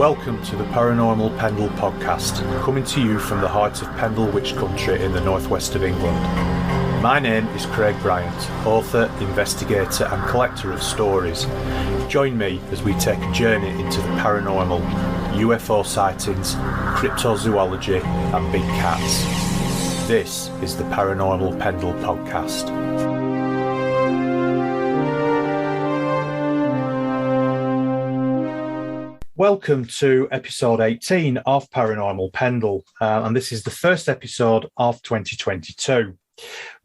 Welcome to the Paranormal Pendle podcast, coming to you from the heart of Pendle Witch Country in the northwest of England. My name is Craig Bryant, author, investigator and collector of stories. Join me as we take a journey into the paranormal, UFO sightings, cryptozoology and big cats. This is the Paranormal Pendle podcast. Welcome to episode 18 of Paranormal Pendle, and this is the first episode of 2022.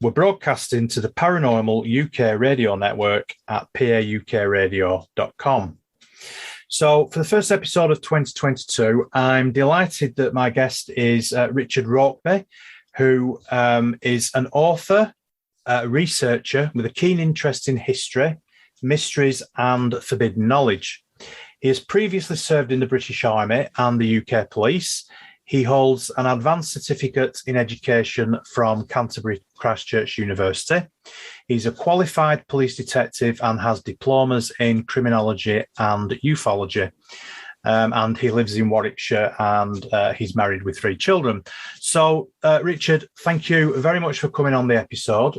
We're broadcasting to the Paranormal UK radio network at paukradio.com. So for the first episode of 2022, I'm delighted that my guest is Richard Rokeby, who is an author, researcher with a keen interest in history, mysteries and forbidden knowledge. He has previously served in the British Army and the UK Police. He holds an advanced certificate in education from Canterbury Christchurch University. He's a qualified police detective and has diplomas in criminology and ufology. And he lives in Warwickshire and he's married with 3 children. So, Richard, thank you very much for coming on the episode.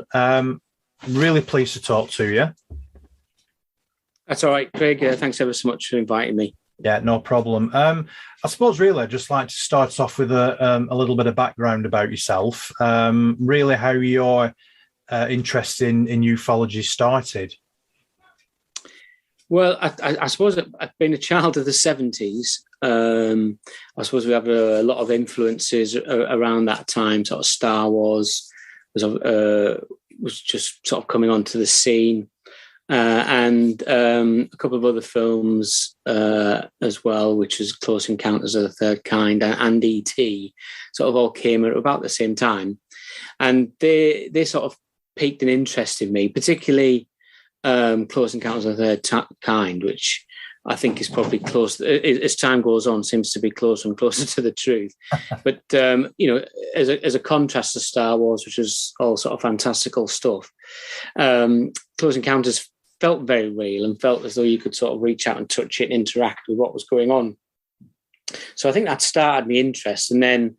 Really pleased to talk to you. That's all right, Craig. Thanks ever so much for inviting me. Yeah, no problem. I suppose really I'd just like to start off with a little bit of background about yourself, really how your interest in ufology started. Well, I suppose I've been a child of the 70s. I suppose we have a lot of influences around that time. Sort of Star Wars was just sort of coming onto the scene. And a couple of other films as well, which was Close Encounters of the Third Kind and E.T., sort of all came at about the same time. And they sort of piqued an interest in me, particularly Close Encounters of the Third Kind, which I think is probably close, as time goes on, seems to be closer and closer to the truth. But, as a contrast to Star Wars, which was all sort of fantastical stuff, Close Encounters felt very real and felt as though you could sort of reach out and touch it and interact with what was going on. So I think that started my interest. And then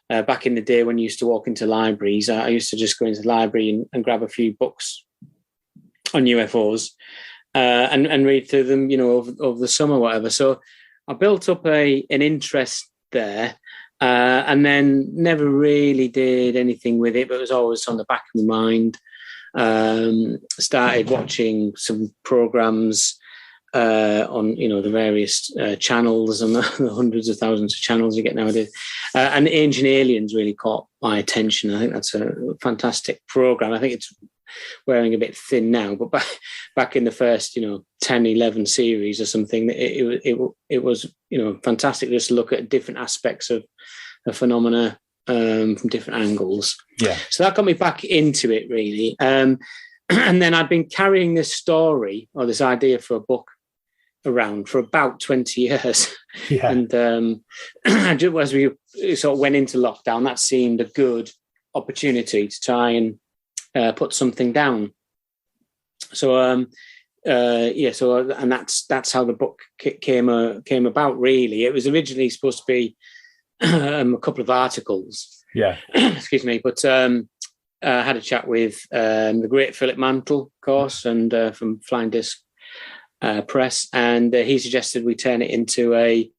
back in the day when you used to walk into libraries, I used to just go into the library and grab a few books on UFOs and read through them, over the summer, whatever. So I built up an interest there and then never really did anything with it, but it was always on the back of my mind. Started watching some programs on, the various channels and the hundreds of thousands of channels you get nowadays. And Ancient Aliens really caught my attention. I think that's a fantastic program. I think it's wearing a bit thin now, but back in the first, 10, 11 series or something, it was, fantastic just to look at different aspects of a phenomena from different angles. Yeah. So that got me back into it, really. And then I'd been carrying this story or this idea for a book around for about 20 years. Yeah. And as we sort of went into lockdown, that seemed a good opportunity to try and put something down. So, and that's how the book came about, really. It was originally supposed to be a couple of articles. Yeah. Excuse me. But I had a chat with the great Philip Mantle, of course, and from Flying Disc Press, and he suggested we turn it into a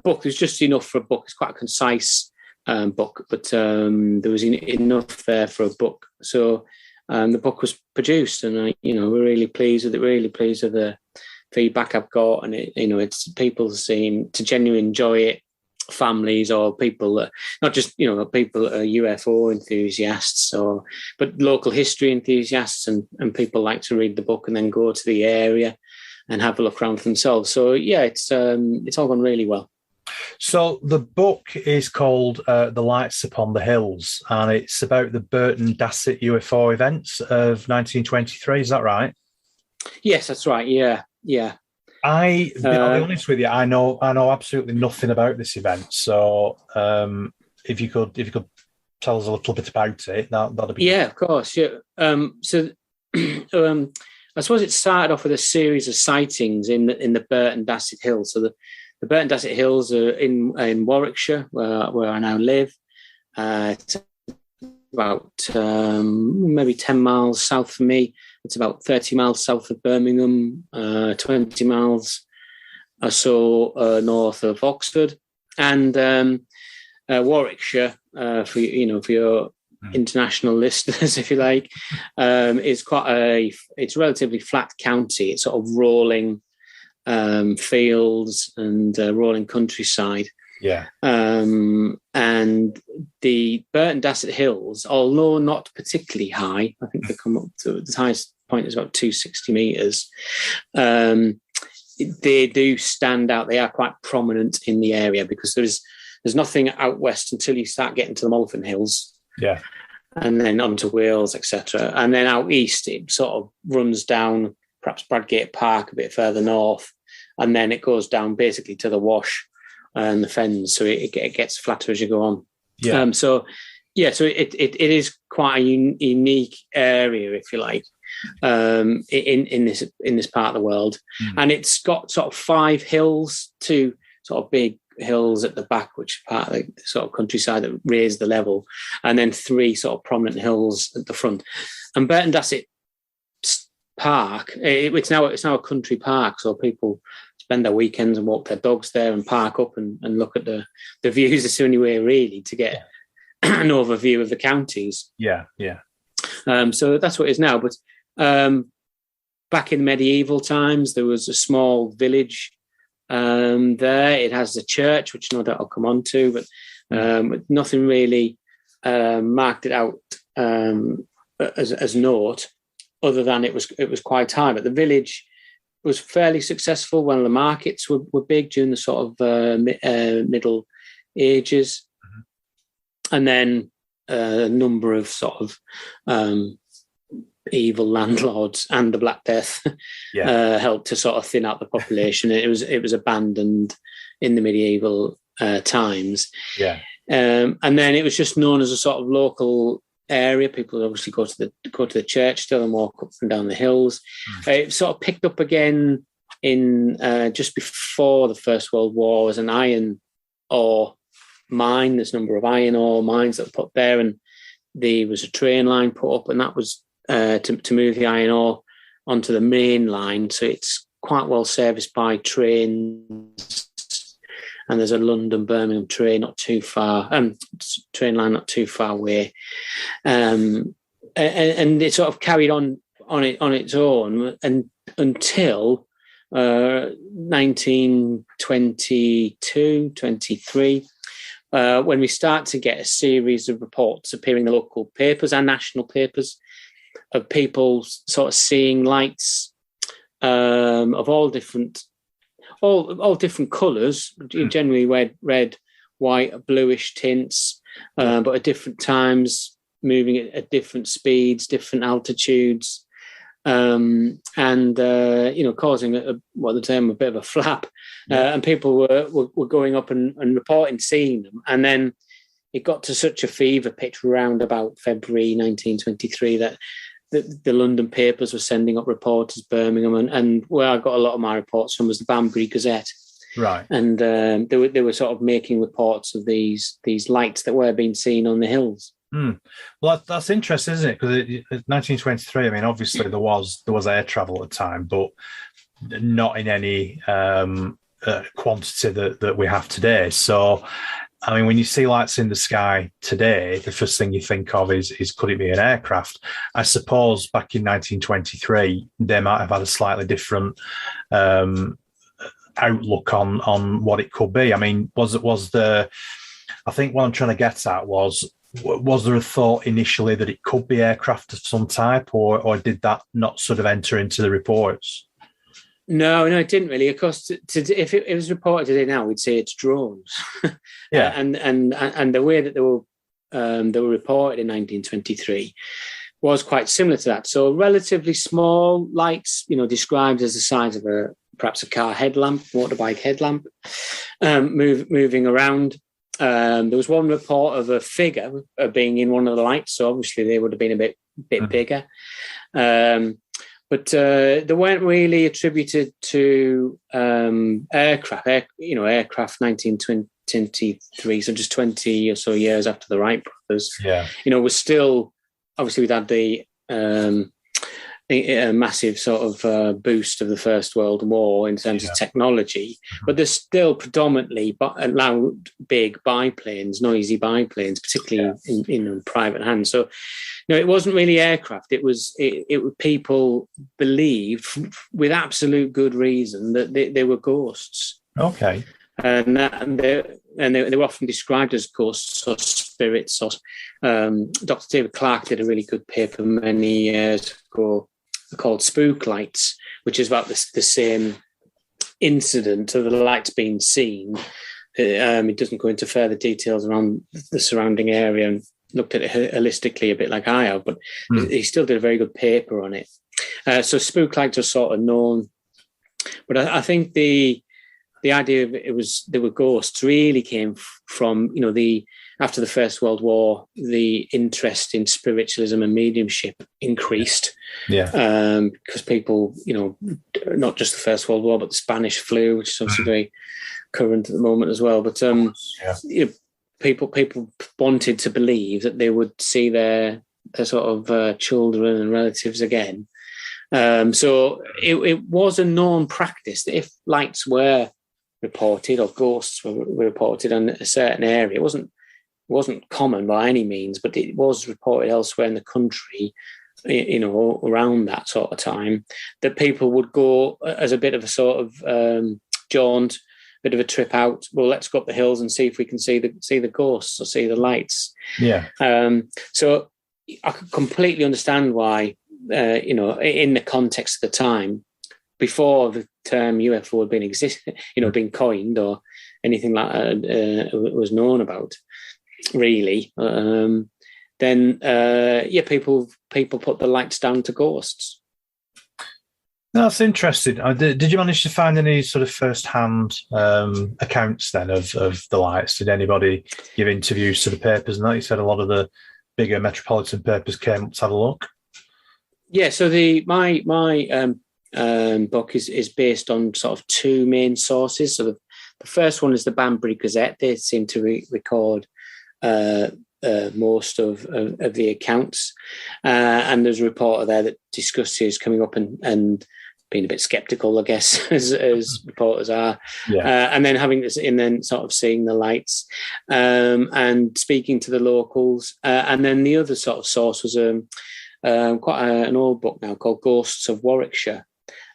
book. There's just enough for a book. It's quite a concise book, but there was enough there for a book. So the book was produced, and we're really pleased with it. Really pleased with the feedback I've got, and it's people seem to genuinely enjoy it. Families or people, not just people that are UFO enthusiasts, but local history enthusiasts, and people like to read the book and then go to the area and have a look around for themselves. So yeah, it's all gone really well. So the book is called The Lights Upon the Hills, and it's about the Burton Dassett UFO events of 1923. Is that right? Yes, that's right. Yeah. I'll be honest with you. I know absolutely nothing about this event. So, if you could tell us a little bit about it, that'd be of course. Yeah. So, I suppose it started off with a series of sightings in the Burton Dassett Hills. So the Burton Dassett Hills are in Warwickshire, where I now live. It's about maybe 10 miles south from me. It's about 30 miles south of Birmingham, 20 miles or so north of Oxford, and Warwickshire, for your international listeners, if you like, is it's a relatively flat county. It's sort of rolling fields and rolling countryside. Yeah. And the Burton Dassett Hills, although not particularly high, I think they come up to the highest point is about 260 meters. They do stand out. They are quite prominent in the area because there's nothing out west until you start getting to the Malvern Hills. Yeah. And then onto Wales, etc. And then out east, it sort of runs down perhaps Bradgate Park a bit further north, and then it goes down basically to the Wash and the Fens, so it gets flatter as you go on. Yeah. So it is quite a unique area, if you like, in this part of the world, and it's got sort of 5 hills, 2 sort of big hills at the back, which are part of the sort of countryside that raise the level, and then 3 sort of prominent hills at the front. And Burton Dassett Park, it's now a country park, so people spend their weekends and walk their dogs there and park up and look at the views. It's the only way really to get an overview of the counties. Yeah. So that's what it is now. But back in medieval times, there was a small village there. It has a church, which no doubt I'll come on to, but nothing really marked it out as note, other than it was quite high. But the village was fairly successful when the markets were big during the sort of Middle Ages. And then a number of sort of evil landlords and the Black Death helped to sort of thin out the population. It was abandoned in the medieval times. Yeah. And then it was just known as a sort of local area. People obviously go to the church still and walk up and down the hills. It sort of picked up again in just before the First World War as an iron ore mine. There's a number of iron ore mines that were put there, and there was a train line put up, and that was to move the iron ore onto the main line. So it's quite well serviced by trains, and there's a London-Birmingham train not too far, train line not too far away, and it sort of carried on its own and until 1922, 23, when we start to get a series of reports appearing in the local papers and national papers of people sort of seeing lights of all different colours, generally red, white, bluish tints, but at different times, moving at different speeds, different altitudes, and causing what they term a bit of a flap. And people were going up and reporting seeing them, and then it got to such a fever pitch around about February 1923 that the London papers were sending up reporters, Birmingham, and where I got a lot of my reports from was the Banbury Gazette. Right. And they were sort of making reports of these lights that were being seen on the hills. Well, that's interesting, isn't it? Because 1923, I mean, obviously there was air travel at the time, but not in any quantity that we have today. So, I mean, when you see lights in the sky today, the first thing you think of is could it be an aircraft? I suppose back in 1923, they might have had a slightly different outlook on what it could be. I mean, I think what I'm trying to get at was there a thought initially that it could be aircraft of some type, or did that not sort of enter into the reports? No, it didn't really. Of course, if it was reported today now, we'd say it's drones. Yeah, and the way that they were reported in 1923 was quite similar to that. So relatively small lights, described as the size of perhaps a car headlamp, motorbike headlamp, moving around. There was one report of a figure being in one of the lights, so obviously they would have been a bit bigger. but they weren't really attributed to aircraft. Aircraft 1923, so just 20 or so years after the Wright brothers. Yeah, was still obviously we'd had the a massive sort of boost of the First World War in terms of technology, but there's still predominantly loud, big biplanes, noisy biplanes, particularly in private hands. So, it wasn't really aircraft. It was people believed with absolute good reason that they were ghosts. Okay. And they were often described as ghosts or spirits. Or Dr. David Clarke did a really good paper many years ago called Spook Lights, which is about the same incident of the lights being seen. It doesn't go into further details around the surrounding area and looked at it holistically a bit like I have, but he still did a very good paper on it. So spook lights are sort of known, but I think the idea of they were ghosts really came from, after the First World War, the interest in spiritualism and mediumship increased. Yeah. Because people, not just the First World War, but the Spanish flu, which is obviously very current at the moment as well. But people wanted to believe that they would see their sort of children and relatives again. So it was a known practice that if lights were reported or ghosts were reported in a certain area, it wasn't common by any means, but it was reported elsewhere in the country, around that sort of time, that people would go as a bit of a sort of jaunt, bit of a trip out. Well, let's go up the hills and see if we can see the ghosts or see the lights. Yeah. So I could completely understand why, in the context of the time, before the term UFO had been been coined or anything like that was known about, really. Then people put the lights down to ghosts. That's interesting. Did you manage to find any sort of first-hand accounts then of the lights? Did anybody give interviews to the papers and that? You said a lot of the bigger metropolitan papers came up to have a look. Yeah, so my book is based on sort of two main sources. So the first one is the Banbury Gazette. They seem to record most of the accounts, and there's a reporter there that discusses coming up and being a bit sceptical, I guess, as reporters are, and then having this, and then sort of seeing the lights, and speaking to the locals, and then the other sort of source was quite an old book now called Ghosts of Warwickshire,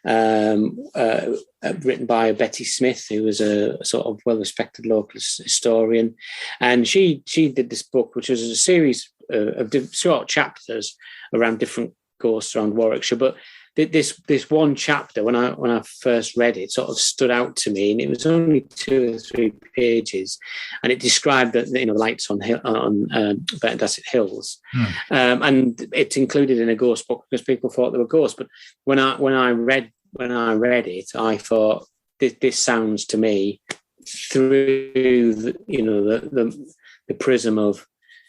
written by Betty Smith, who was a sort of well-respected local historian, and she did this book, which was a series of short chapters around different ghosts around Warwickshire. But this one chapter, when I first read it, sort of stood out to me, and it was only 2 or 3 pages, and it described the lights on Burton Dassett Hills, and it's included in a ghost book because people thought they were ghosts. But when I read it, I thought this sounds to me through the prism of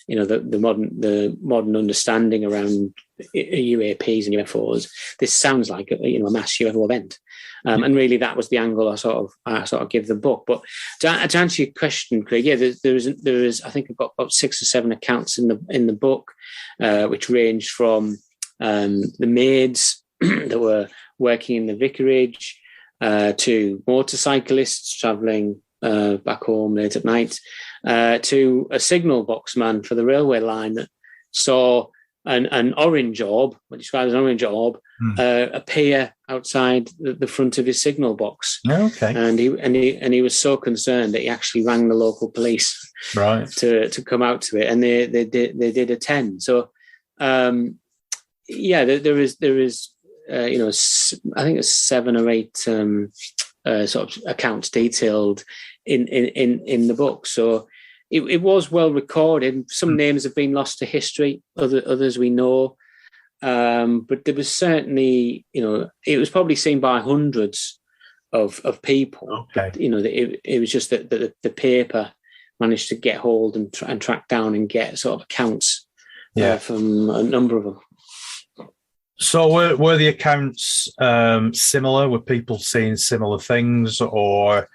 the modern understanding around UAPs and UFOs. This sounds like a mass UFO event, and really that was the angle I sort of give the book. But to answer your question, Craig, there is I think I've got about 6 or 7 accounts in the book, which ranged from the maids that were working in the vicarage to motorcyclists travelling back home late at night, to a signal box man for the railway line that saw an orange orb, what described as an orange orb, appear outside the front of his signal box. Okay. And he was so concerned that he actually rang the local police to come out to it, and they did attend. So there is I think it's 7 or 8 sort of accounts detailed in the book. So it was well recorded. Some names have been lost to history, others we know. But there was certainly, it was probably seen by hundreds of people. Okay. But, it was just that the paper managed to get hold and track down and get sort of accounts from a number of them. So were the accounts similar? Were people seeing similar things, or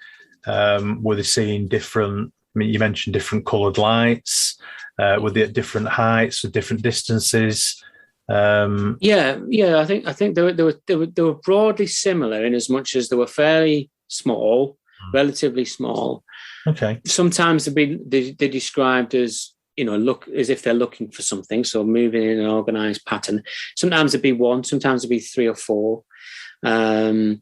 were they seeing different? I mean, you mentioned different coloured lights. Were they at different heights or different distances? Yeah. I think they were broadly similar in as much as they were fairly small, relatively small. Okay. Sometimes they're described as, look as if they're looking for something, so moving in an organised pattern. Sometimes it'd be one, sometimes it'd be three or four. Sometimes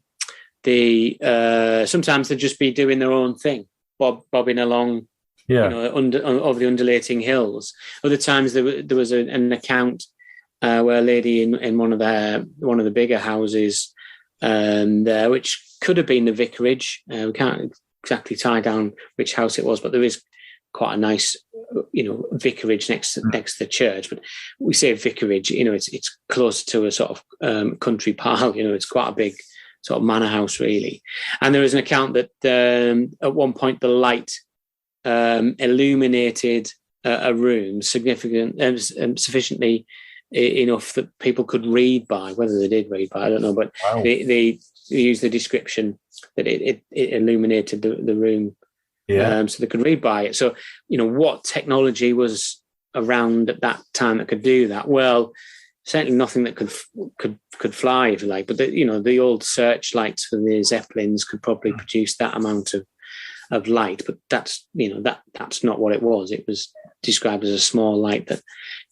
they'd just be doing their own thing, bobbing along, over the undulating hills. Other times there was an account where a lady in one of the bigger houses there, which could have been the vicarage. We can't exactly tie down which house it was, but there is quite a nice, vicarage next to the church. But we say vicarage, it's close to a sort of country park. It's quite a big sort of manor house, really. And there is an account that at one point the light illuminated a room sufficiently enough that people could read by. Whether they did read by, I don't know, but wow. They used the description that it illuminated the room, so they could read by it. So, what technology was around at that time that could do that? Well, certainly nothing that could fly, if you like. But the old searchlights for the Zeppelins could probably produce that amount of light. But that's that's not what it was. It was described as a small light that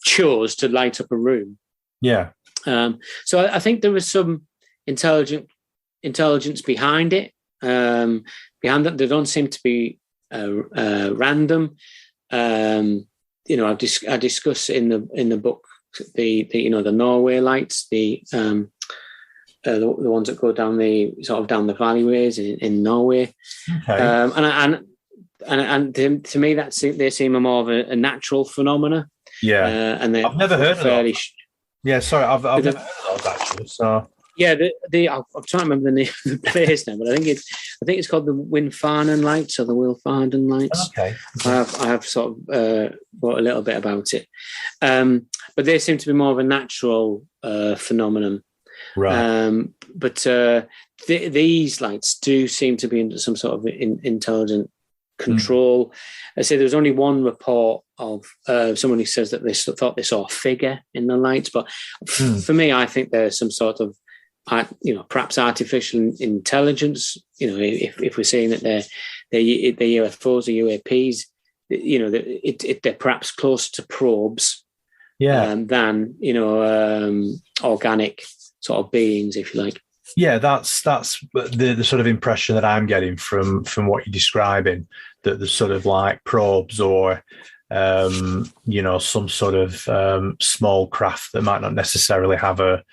chose to light up a room. Yeah. So I think there was some intelligence behind it. Behind that, they don't seem to be random. I discuss in the book the Norway lights, the ones that go down down the valleyways in Norway. Okay. And to me, they seem more of a natural phenomena. Yeah, and I've never heard of that. Yeah, sorry, I've never heard of that actually. So yeah, I'm trying to remember the name of the place now, but I think it's called the Winfarnen lights or the Wilfarden lights. Okay. I have sort of wrote a little bit about it, but they seem to be more of a natural phenomenon. Right. But these lights do seem to be under some sort of intelligent control. I say there was only one report of someone who says that they thought they saw a figure in the lights, but for me, I think there's some sort of perhaps artificial intelligence. If we're saying that they're UFOs or UAPs, they're perhaps closer to probes, than organic sort of beings, if you like. Yeah, that's the sort of impression that I'm getting from what you're describing, that there's sort of like probes or some sort of small craft that might not necessarily have a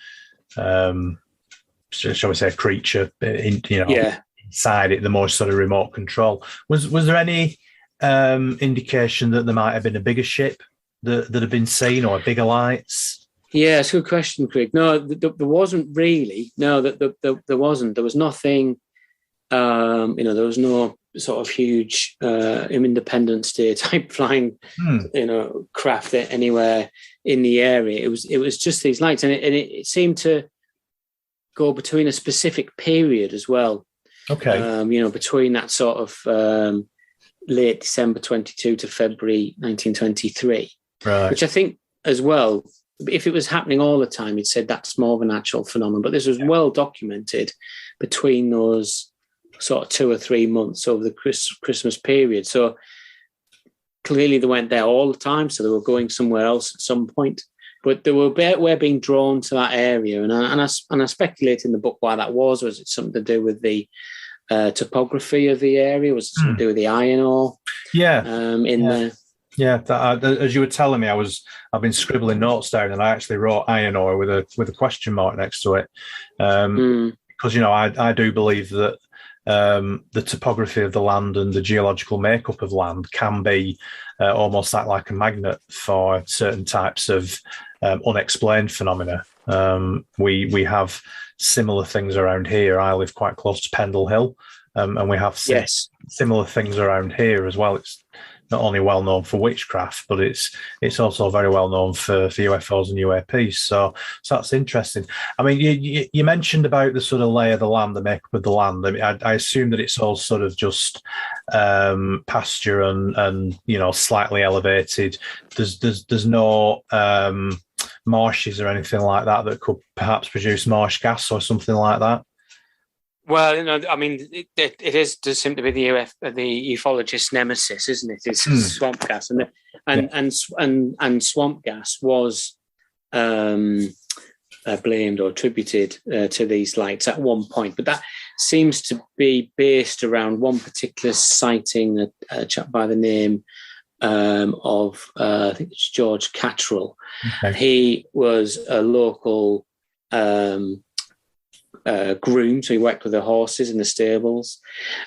shall we say a creature inside it, the more sort of remote control. Was there any indication that there might have been a bigger ship that had been seen, or bigger lights? Yeah, it's a good question, Craig. No, there wasn't really. No, there wasn't. There was nothing. There was no sort of huge Independence Day type flying, craft anywhere in the area. It was just these lights, and it seemed to go between a specific period as well. Okay. Between that sort of late December 22 to February 1923, right? Which I think as well. If it was happening all the time, he'd said that's more of a natural phenomenon. But this was well documented between those sort of 2 or 3 months over the Christmas period. So clearly they weren't there all the time, so they were going somewhere else at some point. But they were being drawn to that area, and I speculate in the book why that was. Was it something to do with the topography of the area? Was it something to do with the iron ore? Yeah, there. Yeah, as you were telling me, I've been scribbling notes down, and I actually wrote iron ore with a question mark next to it, because I do believe that the topography of the land and the geological makeup of land can be almost like a magnet for certain types of unexplained phenomena. We have similar things around here. I live quite close to Pendle Hill, and we have similar things around here as well. It's not only well known for witchcraft, but it's also very well known for UFOs and UAPs. So that's interesting. I mean, you mentioned about the sort of lay of the land, the makeup of the land. I mean, I assume that it's all sort of just pasture and slightly elevated. There's no marshes or anything like that could perhaps produce marsh gas or something like that. Well, I mean, it does seem to be the ufologist's nemesis, isn't it? It's swamp gas, and swamp gas was blamed or attributed to these lights at one point, but that seems to be based around one particular sighting, a chap by the name of I think it's George Cattrall. Okay. He was a local groom, so he worked with the horses in the stables,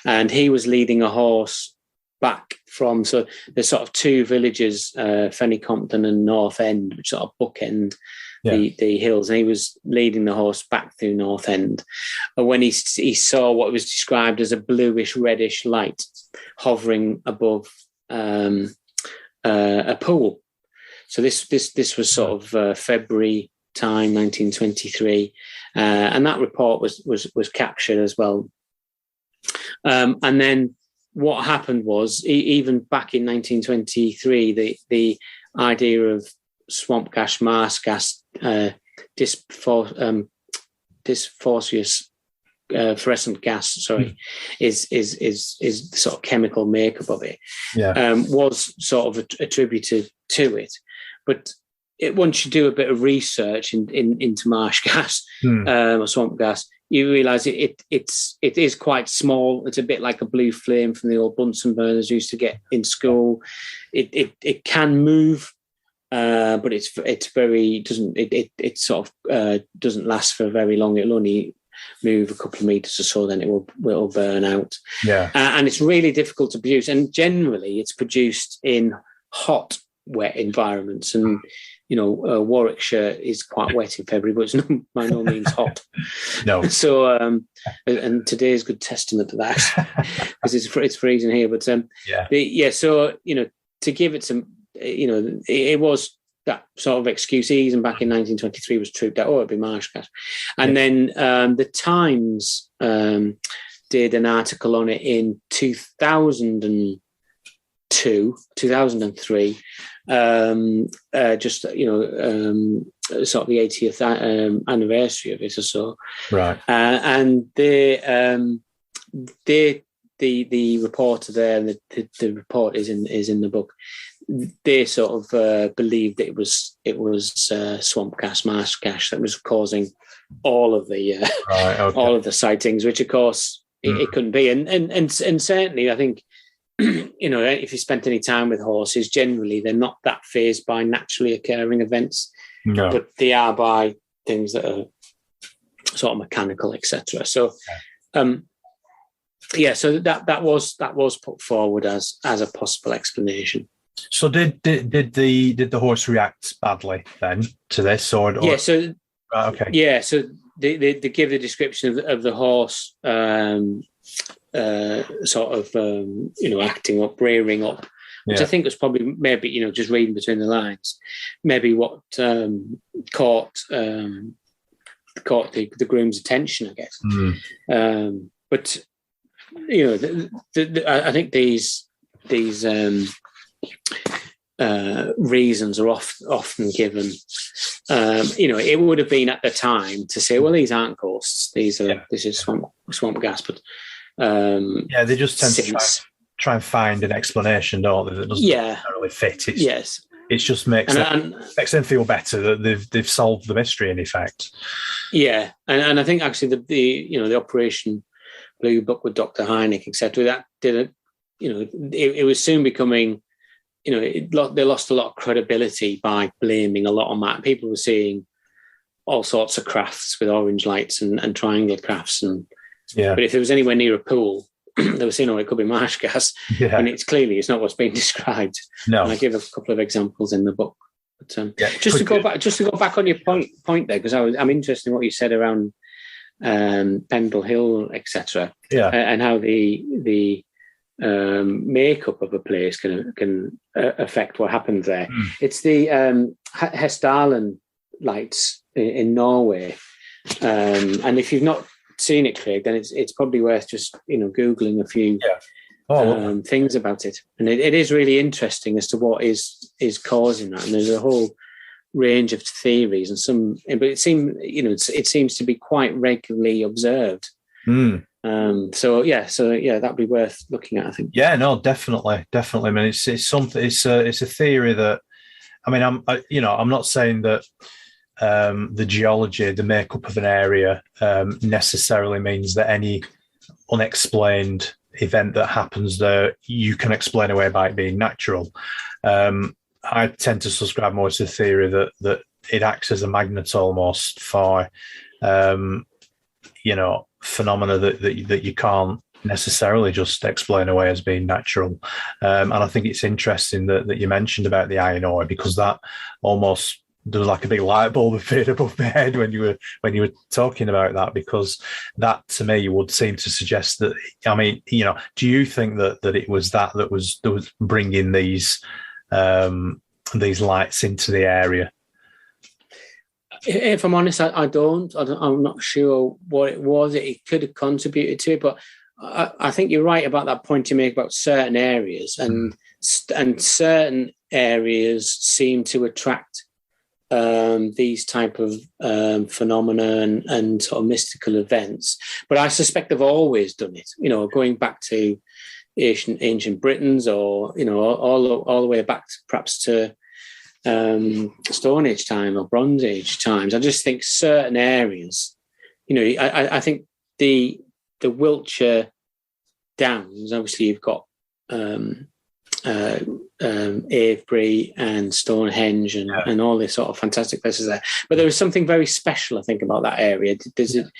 and he was leading a horse back from, so there's sort of two villages, Fennycompton and North End, which sort of bookend the hills, and he was leading the horse back through North End, and when he saw what was described as a bluish reddish light hovering above a pool. So this was sort of February time, 1923, and that report was captured as well. And then what happened was, even back in 1923, the idea of swamp gas, marsh gas, dysphosphorus fluorescent gas, is the sort of chemical makeup of it, was sort of attributed to it. But once you do a bit of research into marsh gas or swamp gas, you realise it is quite small. It's a bit like a blue flame from the old Bunsen burners used to get in school. It can move, but it sort of doesn't last for very long. It'll only move a couple of meters or so, then it will burn out. And it's really difficult to produce, and generally it's produced in hot, wet environments, and Warwickshire is quite wet in February, but it's by no means hot. No. So and today is good testament to that, because it's freezing here. But so to give it some, it was that sort of excuse. Even back in 1923 was true that it'd be marsh gas, and then the Times did an article on it in 2003, just sort of the 80th anniversary of it or so, right? And the reporter there, and the report is in the book. They sort of believed that it was swamp gas, marsh gas that was causing all of the all of the sightings, which of course it couldn't be, and certainly I think. If you spent any time with horses, generally they're not that fazed by naturally occurring events, but they are by things that are sort of mechanical, etc. So, so that was put forward as a possible explanation. So did the horse react badly then to this, or So they give the description of the horse. Sort of acting up, rearing up, which I think was probably maybe just reading between the lines, maybe what caught the groom's attention, I guess. But I think these reasons are often given. It would have been at the time to say, well, these aren't ghosts; this is swamp gas, but. They just tend to try and find an explanation, don't they? That doesn't necessarily fit. It just makes them feel better that they've solved the mystery in effect. Yeah, and I think actually the Operation Blue Book with Dr. Hynek, etc. That did it was soon becoming, they lost a lot of credibility by blaming a lot on that. People were seeing all sorts of crafts with orange lights and triangle crafts and. But if it was anywhere near a pool, they were saying, it could be marsh gas. And it's not what's being described. No. And I give a couple of examples in the book. But just to go back on your point there, because I'm interested in what you said around Pendle Hill, etc. And how the makeup of a place can affect what happens there. It's the Hessdalen lights in Norway, and if you've not seen it, Craig, then it's probably worth just googling a few things about it, and it is really interesting as to what is causing that. And there's a whole range of theories, but it seems to be quite regularly observed. So that'd be worth looking at, I think. Yeah, no, definitely. I mean, it's something. It's a theory that, I mean, I'm not saying that the geology, the makeup of an area, necessarily means that any unexplained event that happens there you can explain away by it being natural. I tend to subscribe more to the theory that it acts as a magnet almost for phenomena that you can't necessarily just explain away as being natural. And I think it's interesting that you mentioned about the iron ore, because that almost, there was like a big light bulb appeared above my head when you were talking about that, because that to me would seem to suggest that, I mean, do you think that it was that was bringing these lights into the area? If I'm honest, I don't. I'm not sure what it was. It could have contributed to it, but I think you're right about that point you make about certain areas, and certain areas seem to attract these type of phenomena and sort of mystical events. But I suspect they've always done it. Going back to ancient Britons, or all the way back perhaps to Stone Age time or Bronze Age times. I just think certain areas, I think the Wiltshire Downs, obviously you've got Avebury and Stonehenge and all these sort of fantastic places there. But there is something very special, I think, about that area. There's a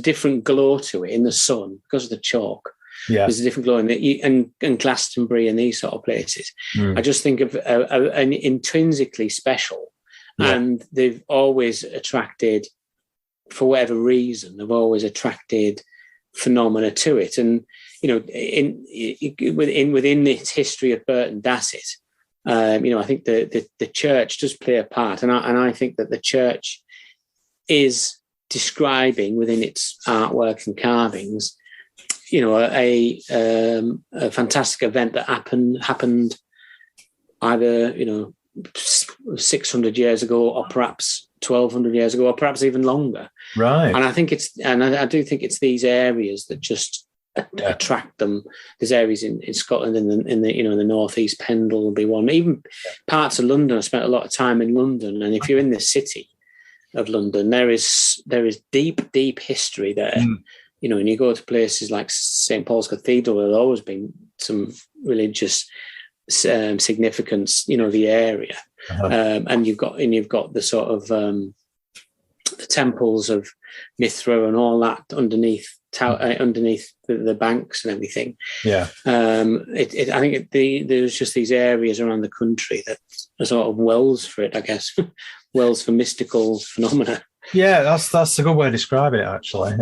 different glow to it in the sun because of the chalk. Yeah. There's a different glow and Glastonbury and these sort of places. I just think of an intrinsically special, and they've always attracted, for whatever reason, they've always attracted phenomena to it. And within its history of Burton Dassett, I think the church does play a part, and I think that the church is describing within its artwork and carvings, a fantastic event that happened either 600 years ago, or perhaps 1,200 years ago, or perhaps even longer. Right. And I think I do think it's these areas that just attract them. There's areas in Scotland, in the northeast, Pendle will be one. Even parts of London. I spent a lot of time in London, and if you're in the city of London, there is deep history there. And you go to places like St. Paul's Cathedral, there's always been some religious significance, the area. And you've got the sort of the temples of Mithra and all that underneath the banks and everything. Yeah. I think there's just these areas around the country that are sort of wells for it, I guess, wells for mystical phenomena. Yeah, that's a good way to describe it, actually.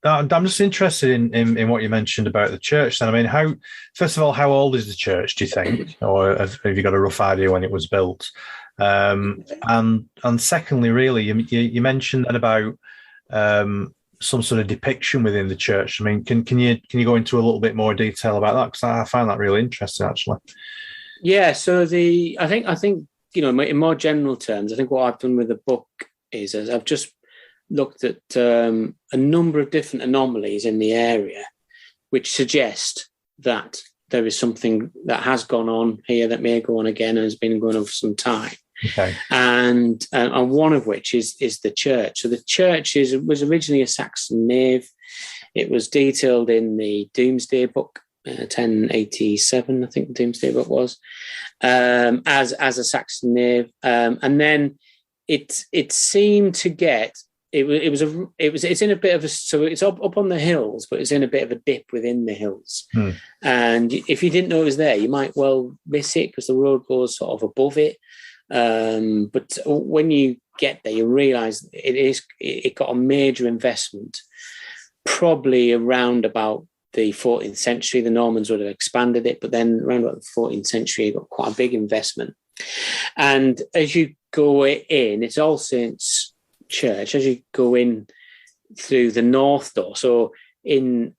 I'm just interested in what you mentioned about the church. Then, I mean, first of all, how old is the church, do you think, or have you got a rough idea when it was built? And secondly, really, you mentioned that about some sort of depiction within the church. I mean, can you go into a little bit more detail about that? Because I find that really interesting, actually. Yeah. So I think in more general terms, I think what I've done with the book is I've just looked at a number of different anomalies in the area, which suggest that there is something that has gone on here that may go on again and has been going on for some time. Okay. And one of which is the church. So the church was originally a Saxon nave. It was detailed in the Domesday Book, 1087, I think the Domesday Book was, as a Saxon nave. And then it seemed to get. It's in a bit of so it's up on the hills, but it's in a bit of a dip within the hills. And if you didn't know it was there, you might well miss it because the road goes sort of above it. But when you get there, you realise it got a major investment, probably around about the 14th century. The Normans would have expanded it, but then around about the 14th century, it got quite a big investment. And as you go in, it's All Saints Church. As you go in through the north door, so in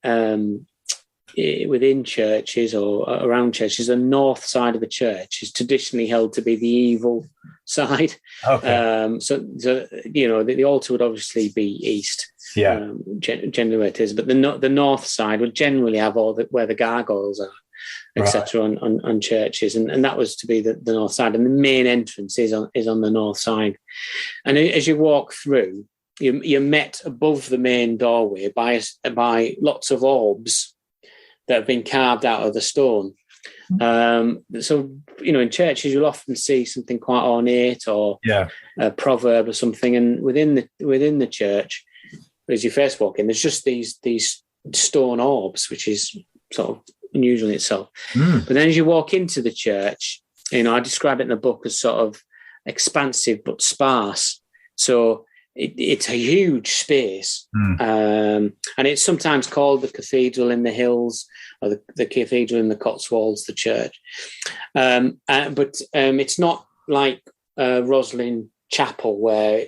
within churches or around churches, the north side of the church is traditionally held to be the evil side. Okay. So the altar would obviously be east. Yeah. Generally where it is, but the north side would generally have where the gargoyles are, etc. on churches, and that was to be the north side, and the main entrance is on the north side. And as you walk through, you're met above the main doorway by lots of orbs that have been carved out of the stone. So, in churches, you'll often see something quite ornate or a proverb or something. And within the church, as you first walk in, there's just these stone orbs, which is sort of unusual in itself. But then as you walk into the church, I describe it in the book as sort of expansive but sparse. So it's a huge space, and it's sometimes called the Cathedral in the Hills or the Cathedral in the Cotswolds, the church. But it's not like Roslin Chapel, where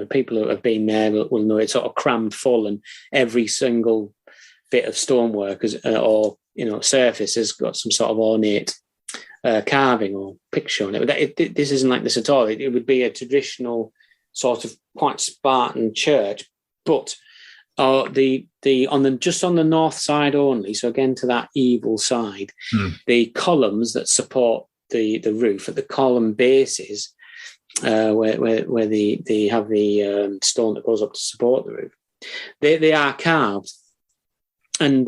people who have been there will know it's sort of crammed full, and every single bit of stonework or surface has got some sort of ornate carving or picture on it. But this isn't like this at all. It would be a traditional sort of quite Spartan church, but just on the north side only. So again, to that evil side, the columns that support the roof at the column bases, where they have the stone that goes up to support the roof, they are carved, and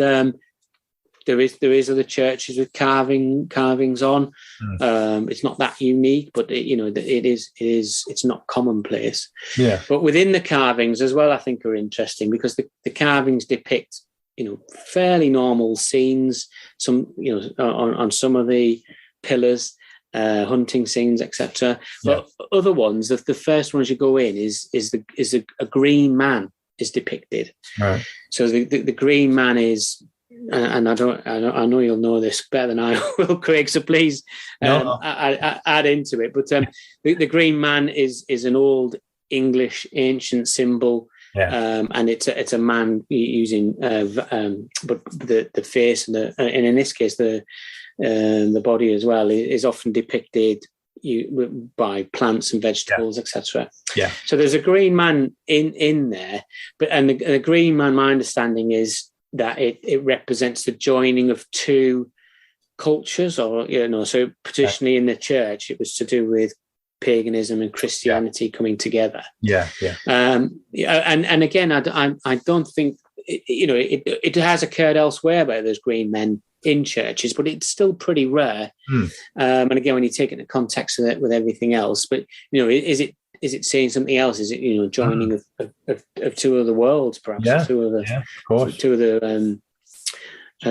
there is other churches with carvings on. It's not that unique, but it's not commonplace. Yeah. But within the carvings as well, I think are interesting because the carvings depict fairly normal scenes. Some on some of the pillars, hunting scenes, etc. But other ones, the first one as you go in is a green man is depicted. Right. So the green man is. And I know you'll know this better than I will, Craig. So please add into it. But the green man is an old English ancient symbol, and it's a man using but the face and in this case the body as well is often depicted by plants and vegetables, etc. Yeah. So there's a green man in there, and the green man, my understanding is that it represents the joining of two cultures, or so traditionally in the church it was to do with paganism and Christianity coming together. And again, I don't think it has occurred elsewhere where there's green men in churches, but it's still pretty rare. And again, when you take it in context with everything else, but is it saying something else? Is it joining of two other worlds, perhaps two other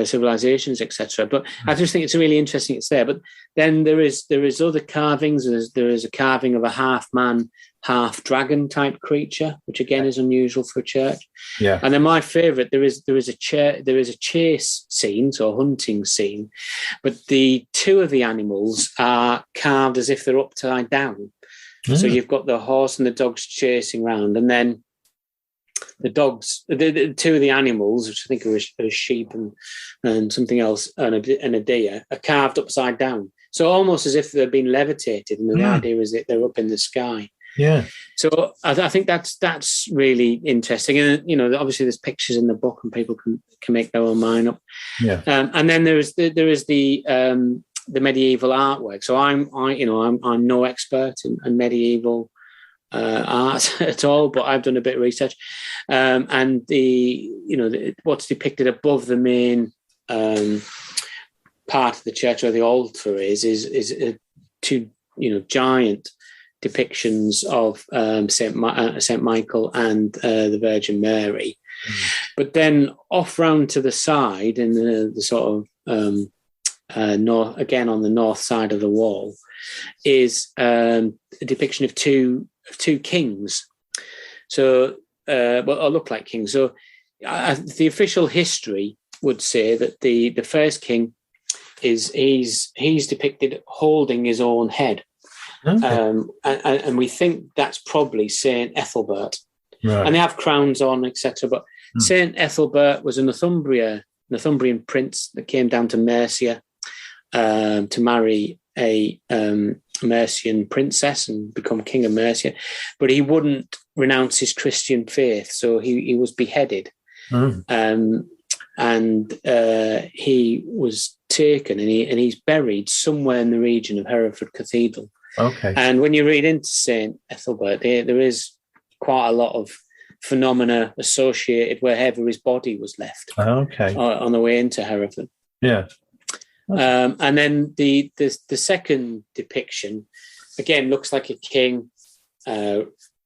civilizations, etc. But I just think it's really interesting it's there. But then there is other carvings. There is a carving of a half man, half dragon type creature, which again is unusual for a church. Yeah. And then my favourite, there is a chase scene, so a hunting scene, but the two of the animals are carved as if they're upside down. So you've got the horse and the dogs chasing around, and then the dogs, the two of the animals, which I think are a sheep and something else, and a deer, are carved upside down. So almost as if they've been levitated, and the idea is that they're up in the sky. Yeah. So I think that's really interesting, and obviously there's pictures in the book, and people can make their own mind up. Yeah. And then there is the medieval artwork. So I'm no expert in medieval art at all, but I've done a bit of research. And what's depicted above the main part of the church where the altar is two giant depictions of Saint Michael and the Virgin Mary. But then off round to the side in the sort of north, again on the north side of the wall, is a depiction of two kings. So, or look like kings. So, the official history would say that the first king he's depicted holding his own head. Okay. And we think that's probably Saint Ethelbert. Right. And they have crowns on, etc. But Saint Ethelbert was a Northumbrian prince that came down to Mercia to marry a Mercian princess and become king of Mercia. But he wouldn't renounce his Christian faith, so he was beheaded. And he was taken, and he's buried somewhere in the region of Hereford Cathedral. Okay. And when you read into Saint Ethelbert, there is quite a lot of phenomena associated wherever his body was left. Okay. On the way into Hereford. Yeah. Okay. And then the second depiction again looks like a king,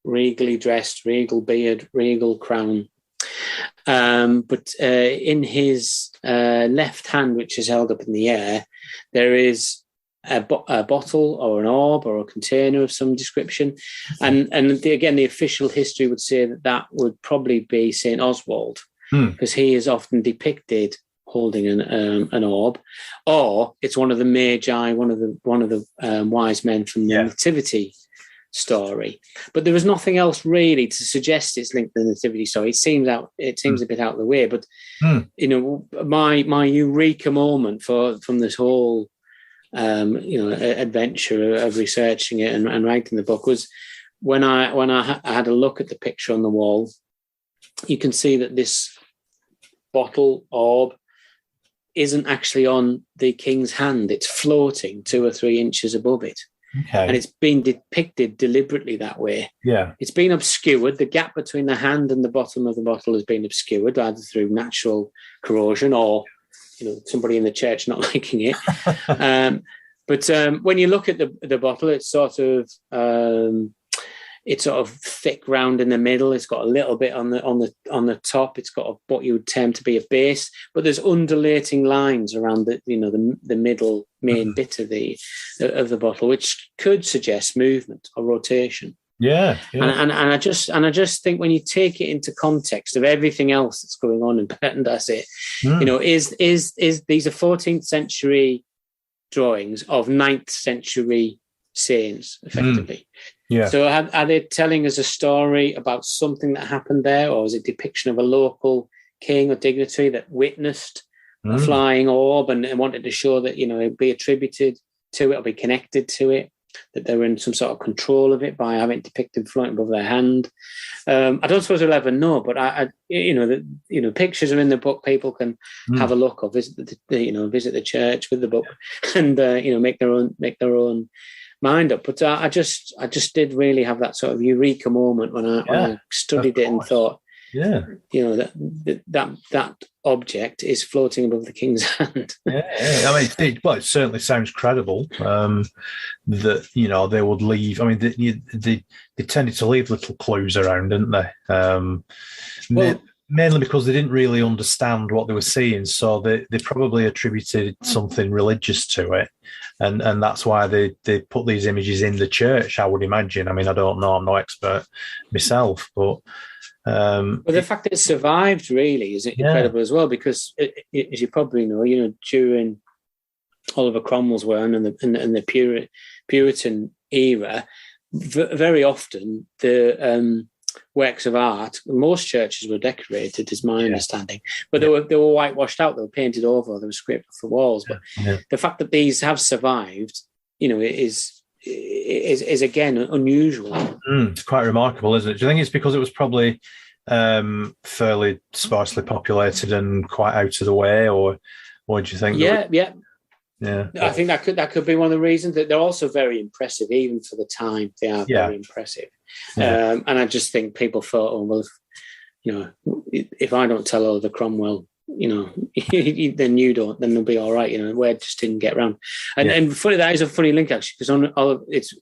regally dressed, regal beard, regal crown. But in his left hand, which is held up in the air, there is a bottle or an orb or a container of some description. And again, the official history would say that would probably be St. Oswald, because he is often depicted holding an orb, or it's one of the Magi, one of the wise men from the Nativity story. But there was nothing else really to suggest it's linked to the Nativity story. It seems a bit out of the way. But my eureka moment from this whole adventure of researching it and writing the book was when I had a look at the picture on the wall. You can see that this bottle orb isn't actually on the king's hand. It's floating 2 or 3 inches above it. Okay. And it's been depicted deliberately that way. Yeah. It's been obscured. The gap between the hand and the bottom of the bottle has been obscured either through natural corrosion or somebody in the church not liking it. But when you look at the bottle, it's sort of thick round in the middle. It's got a little bit on the top. It's got what you would term to be a base, but there's undulating lines around the middle main bit of the bottle, which could suggest movement or rotation. Yeah. And I just think when you take it into context of everything else that's going on in Burton Dassett, is these are 14th century drawings of 9th century saints, effectively. Yeah. So are they telling us a story about something that happened there, or is it a depiction of a local king or dignitary that witnessed a flying orb and wanted to show that it'd be attributed to it or be connected to it, that they were in some sort of control of it by having it depicted floating above their hand? I don't suppose we'll ever know, but pictures are in the book. People can have a look or visit the church with the book and make their own mind up. But I just did really have that sort of eureka moment when I studied it and thought, that object is floating above the king's hand. I mean, it certainly sounds credible that they would leave. I mean, they tended to leave little clues around, didn't they? Mainly because they didn't really understand what they were seeing, so they probably attributed something religious to it, and that's why they put these images in the church, I would imagine. I mean, I don't know, I'm no expert myself, but the fact that it survived really is incredible as well, because as you probably know, during Oliver Cromwell's reign and the Puritan era, very often the works of art, most churches were decorated, is my understanding, but they were whitewashed out, they were painted over, they were scraped off the walls. But the fact that these have survived, is again unusual. It's quite remarkable, isn't it? Do you think it's because it was probably fairly sparsely populated and quite out of the way, or what do you think? Yeah. I think that could be one of the reasons. That they're also very impressive, even for the time. They are very impressive. And I just think people thought, oh well, if I don't tell Oliver Cromwell, then you don't, then they'll be all right. Word just didn't get around. And funny, that is a funny link actually, because it's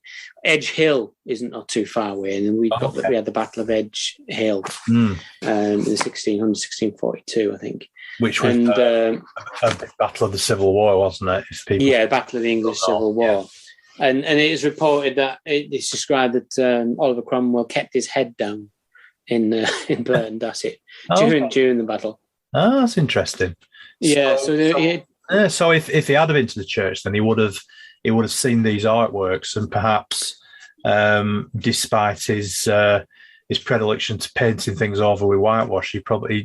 Edge Hill isn't not too far away, and we had the Battle of Edge Hill in 1642, I think. Which was a big battle of the Civil War, wasn't it? Battle of the English Civil War. And it is reported that it's described that Oliver Cromwell kept his head down in Burton Dassett during the battle. Oh, that's interesting. Yeah. So if he had been to the church, then he would have seen these artworks, and perhaps, despite his predilection to painting things over with whitewash,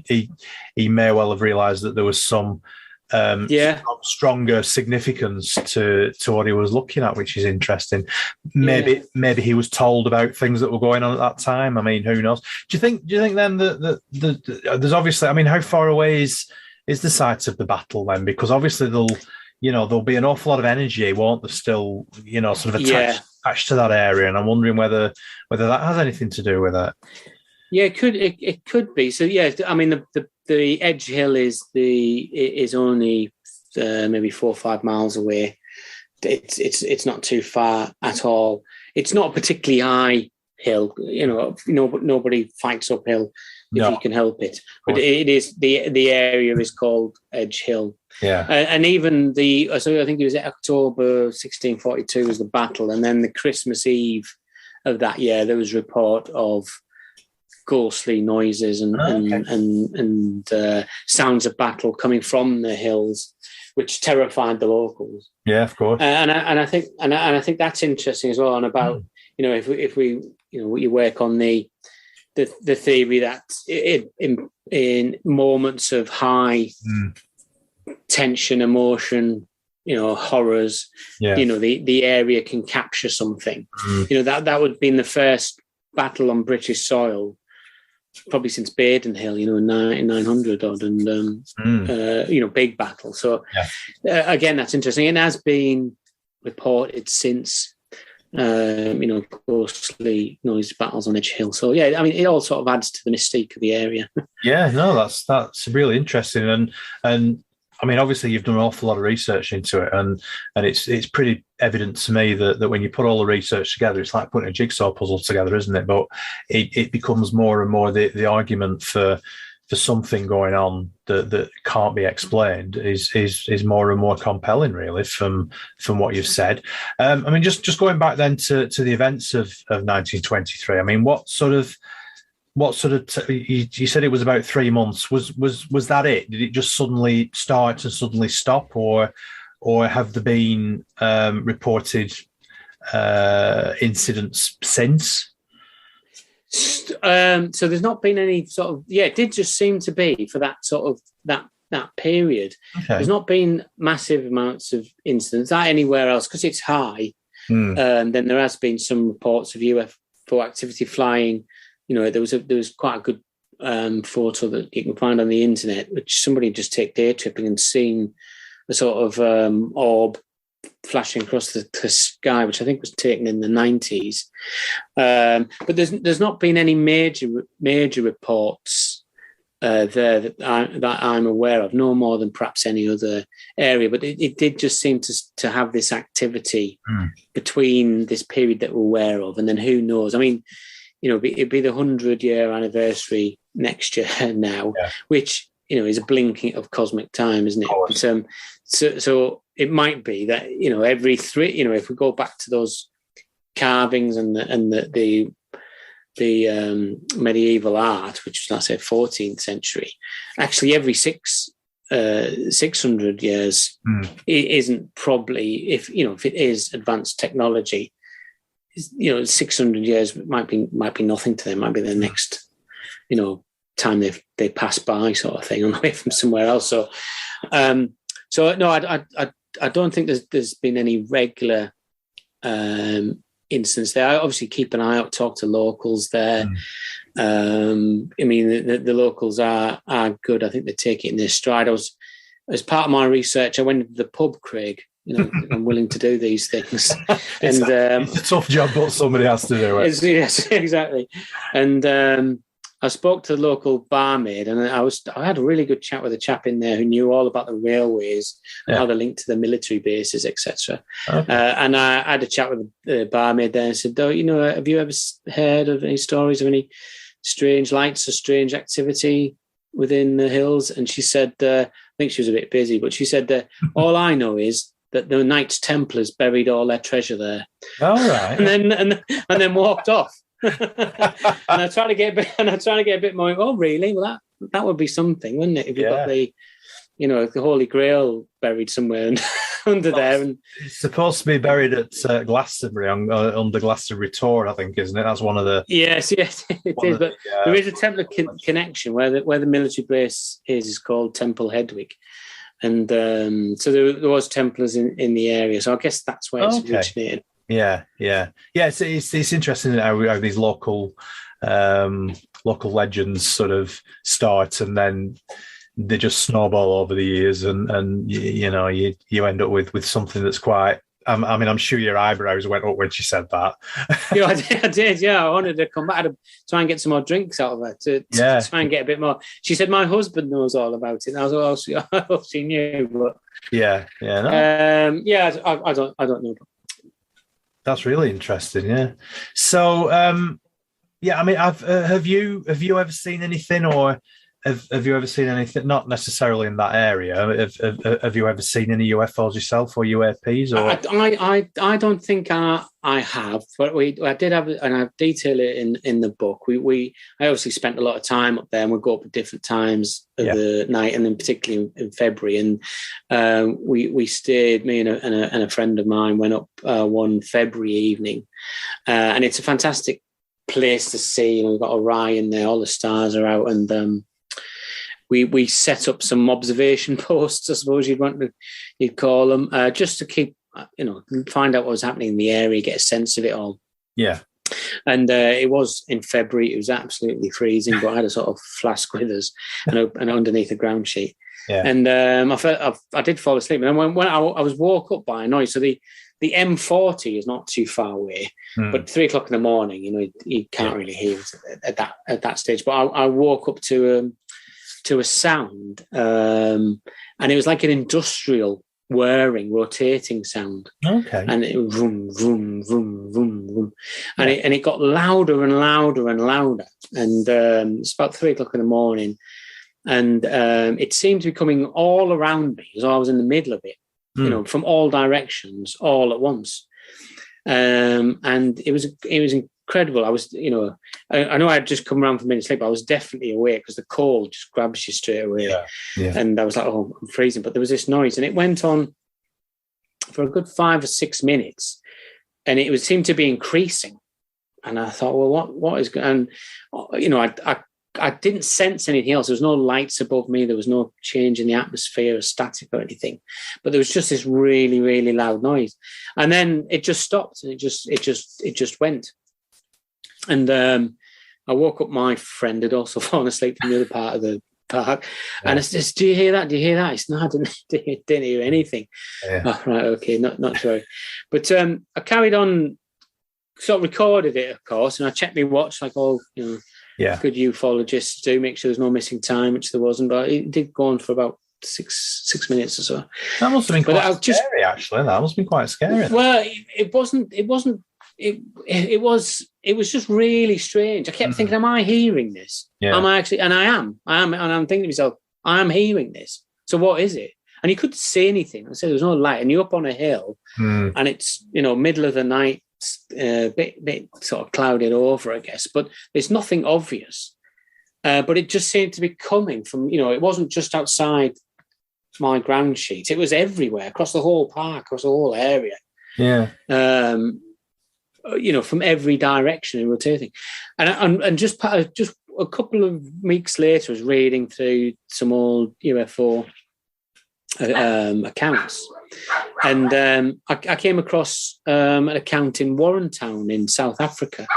he may well have realised that there was some stronger significance to what he was looking at, which is interesting. Maybe he was told about things that were going on at that time. I mean, who knows? Do you think then that there's obviously, I mean, how far away is the site of the battle then? Because obviously there'll be an awful lot of energy, won't there, still, sort of attached to that area, and I'm wondering whether that has anything to do with it. Yeah, it could be. So I mean, the Edge Hill is only maybe 4 or 5 miles away. It's not too far at all. It's not a particularly high hill. Nobody fights uphill if you can help it. But it is the area is called Edge Hill. Yeah, and even so I think it was October 1642 was the battle, and then the Christmas Eve of that year there was report of ghostly noises and sounds of battle coming from the hills, which terrified the locals. Yeah, of course. And I think that's interesting as well. And about if we you work on the theory that in moments of high tension, emotion, horrors, the area can capture something. That would have been the first battle on British soil probably since Burton Hill, in 900 odd, and big battle. So again, that's interesting. It has been reported since, ghostly noise battles on Edge Hill. So I mean, it all sort of adds to the mystique of the area. Yeah, no, that's really interesting, and I mean, obviously, you've done an awful lot of research into it, and it's pretty evident to me that when you put all the research together, it's like putting a jigsaw puzzle together, isn't it? But it becomes more and more the argument for something going on that can't be explained is more and more compelling, really, from what you've said. I mean, just going back then to the events of 1923. I mean, what sort of you said it was about 3 months. Was that it? Did it just suddenly start and suddenly stop, or have there been reported incidents since? So there's not been any sort of it did just seem to be for that sort of that period. Okay. There's not been massive amounts of incidents anywhere else because it's high. Then there has been some reports of UFO activity flying. There was quite a good photo that you can find on the internet, which somebody just took day tripping and seen a sort of orb flashing across the sky, which I think was taken in the 90s. But there's not been any major reports there that I'm aware of, no more than perhaps any other area. But it did just seem to have this activity between this period that we're aware of, and then who knows? I mean, it'd be the 100-year anniversary next year now, which, is a blinking of cosmic time, isn't it? But, so it might be that, every three, if we go back to those carvings and the medieval art, which was, let's say, 14th century, actually every 600 years, it isn't probably, if it is advanced technology, 600 years might be nothing to them. Might be their next, time they pass by, sort of thing, on the way from somewhere else. So, no, I don't think there's been any regular instance there. I obviously keep an eye out, talk to locals there. I mean, the locals are good. I think they take it in their stride. As part of my research, I went to the pub, Craig. I'm willing to do these things. It's a tough job, but somebody has to do it. Yes, exactly. And I spoke to the local barmaid, and I had a really good chat with a chap in there who knew all about the railways, how they're linked to the military bases, etc. Okay. And I had a chat with the barmaid there and said, have you ever heard of any stories of any strange lights or strange activity within the hills? And she said, I think she was a bit busy, but she said, all I know is that the Knights Templars buried all their treasure there. All right. and then walked off. and I tried to get a bit more. Oh, really? Well, that would be something, wouldn't it? If you've got the Holy Grail buried somewhere under there. And it's supposed to be buried at Glastonbury under Glastonbury Tor, I think, isn't it? That's one of the. Yes, it is. But there is a Templar connection where the military base is called Temple Hedwig, and so there was Templars in the area. So I guess that's where it's originated. Yeah. It's interesting how these local legends sort of start, and then they just snowball over the years, and you end up with something that's quite. I mean, I'm sure your eyebrows went up when she said that. Yeah, I did. Yeah, I wanted to come back to try and get some more drinks out of her to try and get a bit more. She said my husband knows all about it. And I was like, oh, she knew, but no. I don't know. That's really interesting. Yeah. So, I mean, have you ever seen anything, or have you ever seen anything? Not necessarily in that area. Have you ever seen any UFOs yourself, or UAPs? Or I don't think I have, but I did have, and I detail it in the book. I obviously spent a lot of time up there, and we go up at different times of the night, and then particularly in February. And we stayed. Me and a friend of mine went up one February evening, and it's a fantastic place to see. We've got Orion there; all the stars are out, and we set up some observation posts, I suppose you'd call them, just to keep, find out what was happening in the area, get a sense of it all. Yeah. And it was in February. It was absolutely freezing, but I had a sort of flask with us and underneath a ground sheet. Yeah. And I did fall asleep. And when I was woke up by a noise. So the M40 is not too far away, but 3 o'clock in the morning, you can't really hear it at that stage. But I woke up to a sound, and it was like an industrial whirring, rotating sound. Okay. And it vroom, vroom, vroom, vroom, vroom. And it got louder and louder and louder. And it's about 3 o'clock in the morning. And it seemed to be coming all around me as I was in the middle of it, from all directions, all at once. And it was incredible. I was, I know I had just come around from being asleep, but I was definitely awake because the cold just grabs you straight away. Yeah. And I was like, oh, I'm freezing. But there was this noise, and it went on for a good 5 or 6 minutes, and it seemed to be increasing. And I thought, well, what is going on? I didn't sense anything else. There was no lights above me. There was no change in the atmosphere or static or anything. But there was just this really, really loud noise. And then it just stopped, and it just went. And I woke up. My friend had also fallen asleep in the other part of the park. Yeah. And I said, do you hear that? Do you hear that? He said, no, I didn't hear anything. Yeah. Oh, right, okay, not sure. But I carried on, sort of recorded it, of course, and I checked my watch like all, good ufologists do, make sure there's no missing time, which there wasn't. But it did go on for about six minutes or so. That must have been quite scary, actually. That must have been quite scary. Well, it wasn't. It was just really strange. I kept thinking, am I hearing this? Yeah. Am I actually? And I am, and I'm thinking to myself, I'm hearing this. So what is it? And you couldn't see anything. I said there was no light, and you're up on a hill, and it's middle of the night, bit sort of clouded over, I guess, but there's nothing obvious. But it just seemed to be coming from, it wasn't just outside my ground sheet. It was everywhere, across the whole park, across the whole area. Yeah. From every direction and rotating. And just a couple of weeks later, I was reading through some old UFO accounts. And I came across an account in Warrentown in South Africa,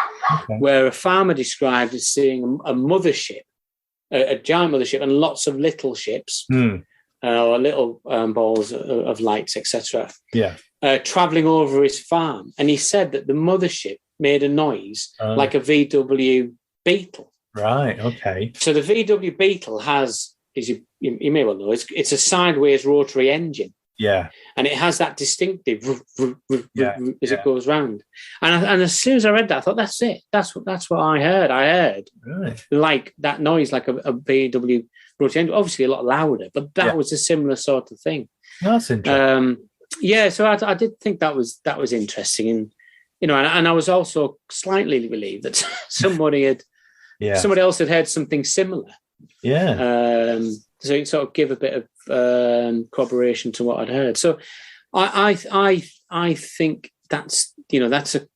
where a farmer described as seeing a mothership, a giant mothership, and lots of little ships, or little balls of lights, etc. Yeah. Traveling over his farm. And he said that the mothership made a noise like a VW Beetle. Right, okay. So the VW Beetle has, as you may well know, it's a sideways rotary engine. Yeah. And it has that distinctive as it goes round. And as soon as I read that, I thought, that's it. That's what I heard. I heard like that noise, like a VW rotary engine, obviously a lot louder, but that was a similar sort of thing. That's interesting. So I did think that was interesting. And, and I was also slightly relieved that somebody else had heard something similar. Yeah. So it sort of give a bit of corroboration to what I'd heard. So I think that's a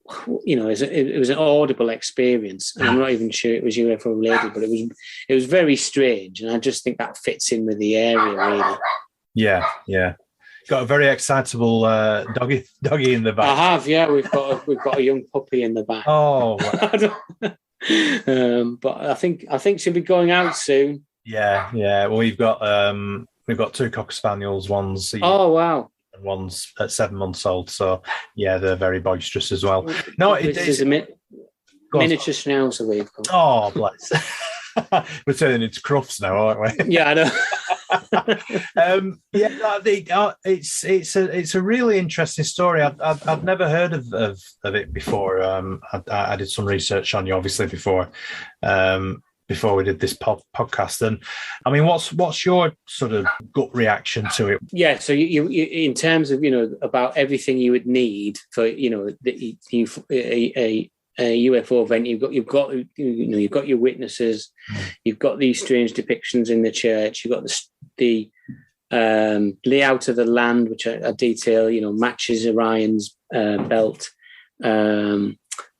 it was an audible experience, and I'm not even sure it was UFO related, but it was very strange, and I just think that fits in with the area really. Yeah. Got a very excitable doggy in the back. I have, yeah. We've got a young puppy in the back. Oh, wow. But I think she'll be going out soon. Yeah. Well, we've got 2 Cocker Spaniels. One's wow. And one's at 7 months old. So yeah, they're very boisterous as well. No, it is a miniature schnauzer we've got. Oh, bless. We're turning into Crufts now, aren't we? Yeah, I know. It's a really interesting story. I've never heard of it before. I did some research on you, obviously, before we did this podcast. And I mean, what's your sort of gut reaction to it? Yeah, so you in terms of about everything you would need for a UFO event, you've got your witnesses, you've got these strange depictions in the church, you've got the layout of the land, which I detail, matches Orion's belt, and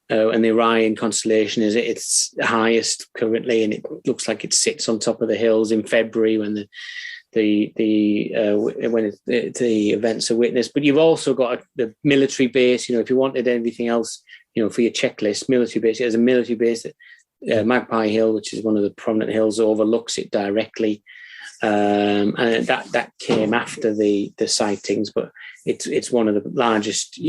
the Orion constellation is its highest currently, and it looks like it sits on top of the hills in February when the events are witnessed. But you've also got the military base. If you wanted anything else, for your checklist, military base. There's a military base at Magpie Hill, which is one of the prominent hills, overlooks it directly, and that came after the sightings. But it's one of the largest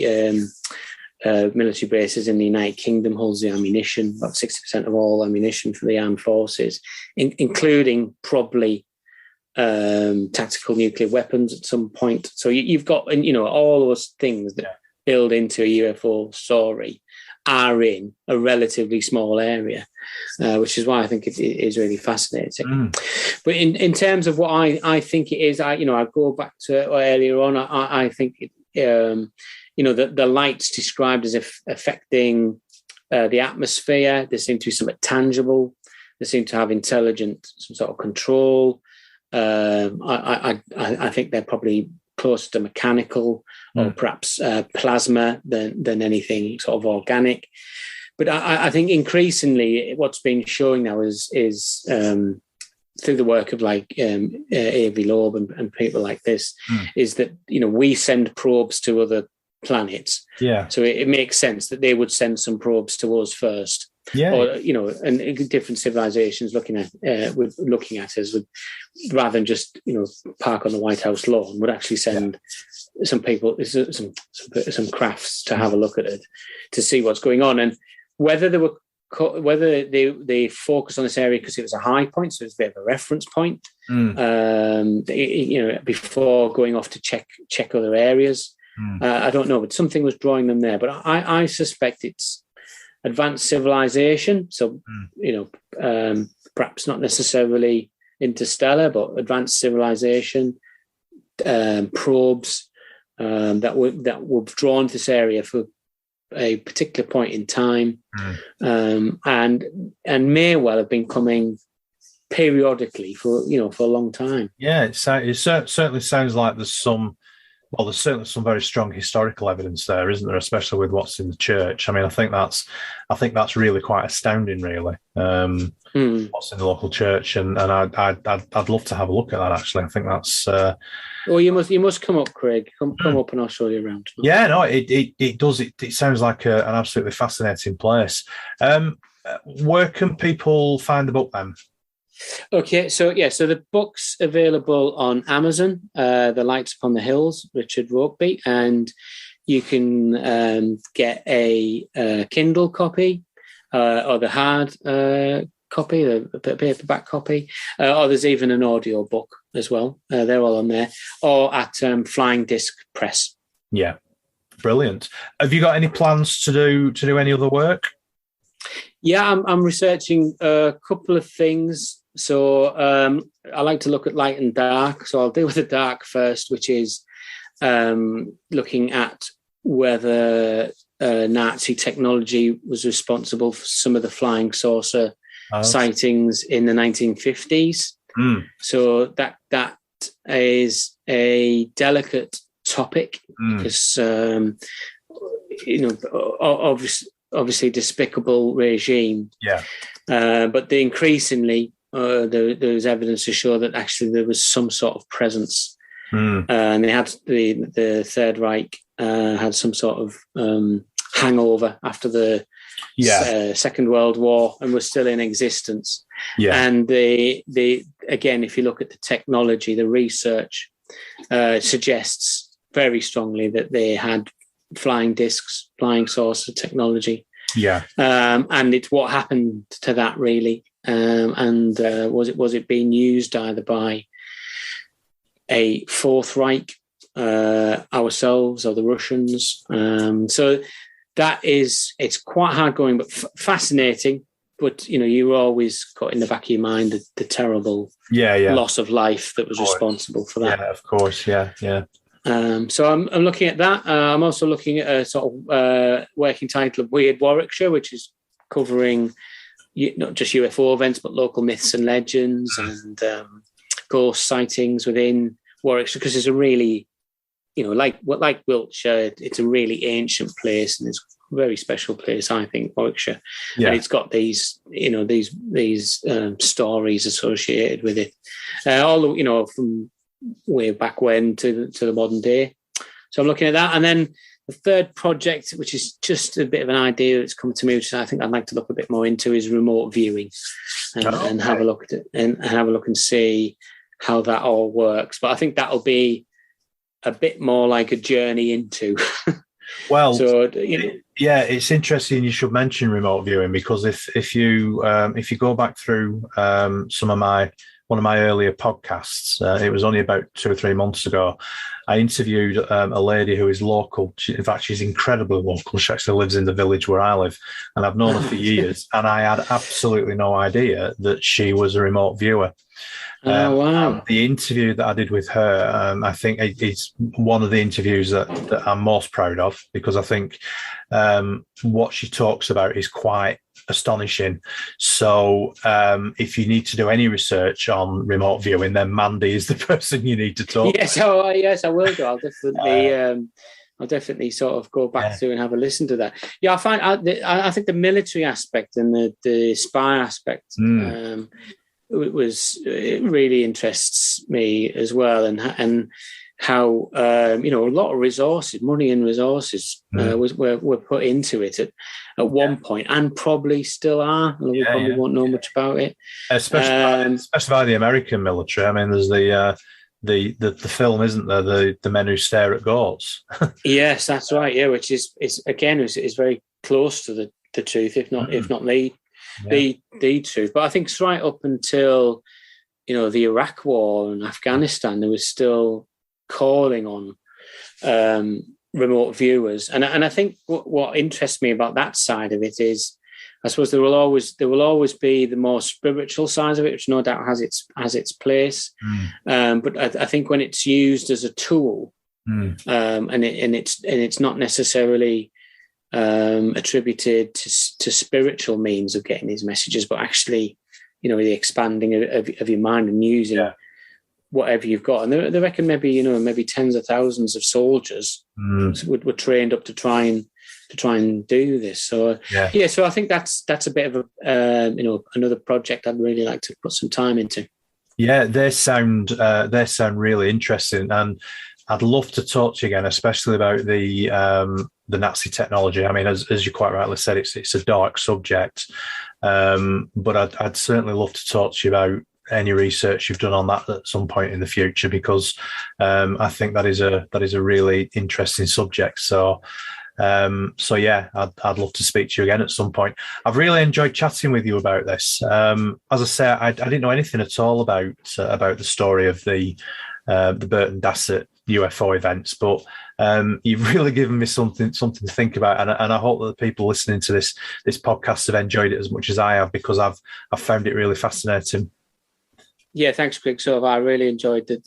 military bases in the United Kingdom. Holds the ammunition, about 60% of all ammunition for the armed forces, including probably tactical nuclear weapons at some point. So you've got, all those things that build into a UFO story are in a relatively small area, which is why I think it is really fascinating. But in terms of what I think it is, I go back to earlier on. I think the lights described as affecting the atmosphere. There seem to be something tangible. They seem to have some sort of control. I think they're probably closer to mechanical or perhaps plasma than anything sort of organic. But I think increasingly what's been showing now is through the work of like A.V. Loeb and people like this, is that we send probes to other planets. Yeah. So it makes sense that they would send some probes to us first. Yeah. Or and different civilizations looking at us would, rather than just park on the White House lawn, would actually send some people, some crafts to have a look at it, to see what's going on, and whether they focus on this area because it was a high point, so it's a bit of a reference point, before going off to check other areas. I don't know, but something was drawing them there. But I suspect it's advanced civilization. So, perhaps not necessarily interstellar, but advanced civilization, probes that were drawn to this area for a particular point in time, and may well have been coming periodically for a long time. Yeah, it certainly sounds like there's certainly some very strong historical evidence there, isn't there? Especially with what's in the church. I mean, I think that's really quite astounding, really. What's in the local church, and I'd love to have a look at that. Actually, I think that's. Well, you must come up, Craig. Come up, and I'll show you around. Yeah, no, it does. It sounds like an absolutely fascinating place. Where can people find the book then? Okay, so the book's available on Amazon, The Lights Upon the Hills, Richard Rokeby, and you can get a Kindle copy or the hard copy, the paperback copy, or there's even an audio book as well. They're all on there, or at Flying Disc Press. Yeah, brilliant. Have you got any plans to do any other work? Yeah, I'm researching a couple of things. So I like to look at light and dark. So I'll deal with the dark first, which is looking at whether Nazi technology was responsible for some of the flying saucer sightings in the 1950s. So that is a delicate topic because obviously despicable regime. Yeah. But increasingly there's evidence to show that actually there was some sort of presence. And they had the Third Reich had some sort of hangover after the Second World War and was still in existence. Yeah. And they again, if you look at the technology, the research suggests very strongly that they had flying discs, flying saucer technology. Yeah. And it's what happened to that really. And was it being used either by a Fourth Reich, ourselves or the Russians? So it's quite hard going, but fascinating. But you always got in the back of your mind the terrible loss of life that was responsible for that. Yeah, of course. Yeah. So I'm looking at that. I'm also looking at a sort of working title of Weird Warwickshire, which is covering not just UFO events, but local myths and legends and ghost sightings within Warwickshire, because it's a really, like Wiltshire, it's a really ancient place and it's a very special place, I think, Warwickshire. Yeah. And it's got these stories associated with it, all from way back when to the modern day. So I'm looking at that, and then the third project, which is just a bit of an idea that's come to me, which I think I'd like to look a bit more into, is remote viewing and have a look at it and have a look and see how that all works. But I think that'll be a bit more like a journey into. Well, so, yeah, it's interesting you should mention remote viewing, because if you go back through one of my earlier podcasts, it was only about 2 or 3 months ago, I interviewed a lady who is local. In fact, she's incredibly local. She actually lives in the village where I live, and I've known her for years, and I had absolutely no idea that she was a remote viewer. Wow. The interview that I did with her, I think it's one of the interviews that I'm most proud of, because I think what she talks about is quite astonishing. So if you need to do any research on remote viewing, then Mandy is the person you need to talk to. Yes, I will do. I'll definitely sort of go back through and have a listen to that. Yeah, I think the military aspect and the spy aspect it really interests me as well, and how a lot of resources, money and resources were put into it at one point, and probably still are. We probably won't know much about it, especially by the American military. I mean, there's the film, isn't there? The Men Who Stare at Goats. Yes, that's right. Yeah, which is very close to the truth, if not the truth. But I think it's right up until the Iraq War and Afghanistan, there was still calling on remote viewers, and I think what interests me about that side of it is, I suppose there will always be the more spiritual side of it, which no doubt has its place. But I think when it's used as a tool, and it's not necessarily attributed to spiritual means of getting these messages, but actually, the expanding of your mind and using whatever you've got. And they reckon maybe tens of thousands of soldiers were trained up to try and do this. So so I think that's a bit of another project I'd really like to put some time into. Yeah, they sound really interesting, and I'd love to talk to you again, especially about the Nazi technology. I mean, as you quite rightly said, it's a dark subject, but I'd certainly love to talk to you about any research you've done on that at some point in the future, because I think that is a really interesting subject. So yeah, I'd love to speak to you again at some point. I've really enjoyed chatting with you about this. As I say, I didn't know anything at all about the story of the Burton Dassett UFO events, but you've really given me something to think about, and I hope that the people listening to this podcast have enjoyed it as much as I have, because I've found it really fascinating. Yeah, thanks, Craig. So I really enjoyed the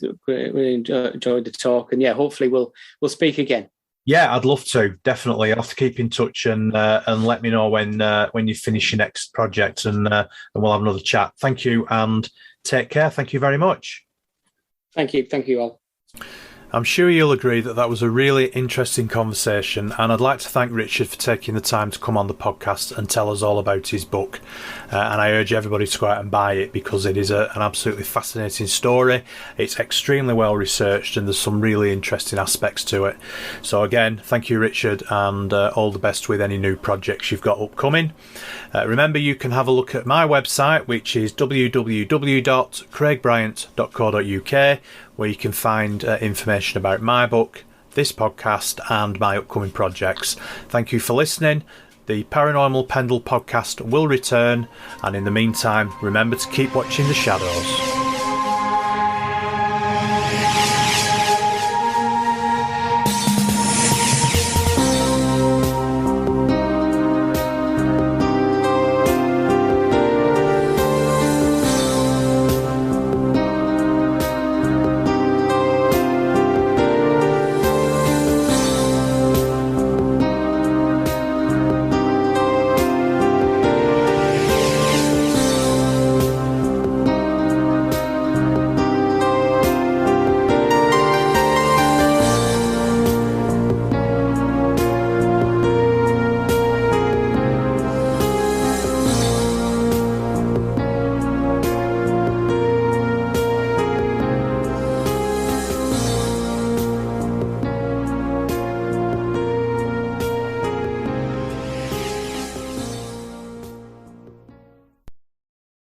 talk, and hopefully we'll speak again. Yeah, I'd love to. Definitely, I'll have to keep in touch and let me know when you finish your next project, and we'll have another chat. Thank you, and take care. Thank you very much. Thank you all. I'm sure you'll agree that that was a really interesting conversation, and I'd like to thank Richard for taking the time to come on the podcast and tell us all about his book. And I urge everybody to go out and buy it because it is an absolutely fascinating story. It's extremely well researched and there's some really interesting aspects to it. So again, thank you, Richard, and all the best with any new projects you've got upcoming. Remember, you can have a look at my website, which is www.craigbryant.co.uk, where you can find information about my book, this podcast, and my upcoming projects. Thank you for listening. The Paranormal Pendle podcast will return, and in the meantime, remember to keep watching the shadows.